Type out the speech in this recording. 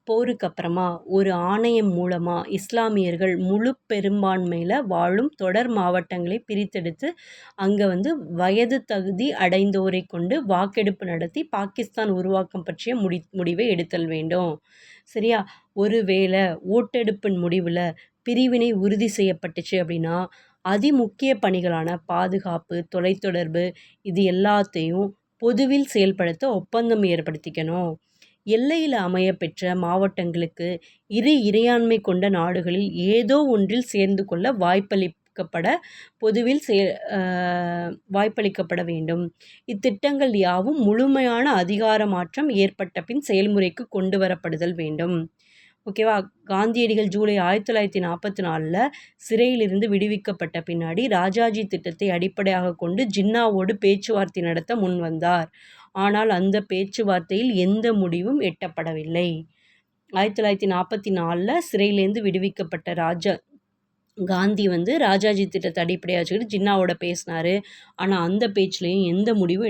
போருக்கு அப்புறமா ஒரு ஆணையம் மூலமாக இஸ்லாமியர்கள் முழு பெரும்பான்மையில் வாழும் தொடர் மாவட்டங்களை பிரித்தெடுத்து அங்கே வந்து வயது தகுதி அடைந்தோரை கொண்டு வாக்கெடுப்பு நடத்தி பாகிஸ்தான் உருவாக்கம் பற்றிய முடிவை எடுத்தல் வேண்டும். சரியா? ஒருவேளை ஓட்டெடுப்பின் முடிவில் பிரிவினை உறுதி செய்யப்பட்டுச்சு அப்படின்னா அதிமுக்கிய பணிகளான பாதுகாப்பு, தொலைத்தொடர்பு இது எல்லாத்தையும் பொதுவில் செயல்படுத்த ஒப்பந்தம் ஏற்படுத்திக்கணும். எல்லையில் அமையப்பெற்ற மாவட்டங்களுக்கு இறையாண்மை கொண்ட நாடுகளில் ஏதோ ஒன்றில் சேர்ந்து கொள்ள வாய்ப்பளிக்கப்பட வேண்டும். இத்திட்டங்கள் யாவும் முழுமையான அதிகார மாற்றம் ஏற்பட்ட பின் செயல்முறைக்கு கொண்டு வரப்படுதல் வேண்டும். ஓகேவா? காந்தியடிகள் ஜூலை 1944 சிறையிலிருந்து விடுவிக்கப்பட்ட பின்னாடி ராஜாஜி திட்டத்தை அடிப்படையாக கொண்டு ஜின்னாவோடு பேச்சுவார்த்தை நடத்த முன் வந்தார். ஆனால் அந்த பேச்சுவார்த்தையில் எந்த முடிவும் எட்டப்படவில்லை. 1944 சிறையிலேருந்து விடுவிக்கப்பட்ட காந்தி வந்து ராஜாஜி திட்டத்தை அடிப்படையாக வச்சுக்கிட்டு ஜின்னாவோட பேசினார். ஆனால் அந்த பேச்சுலேயும் எந்த முடிவும்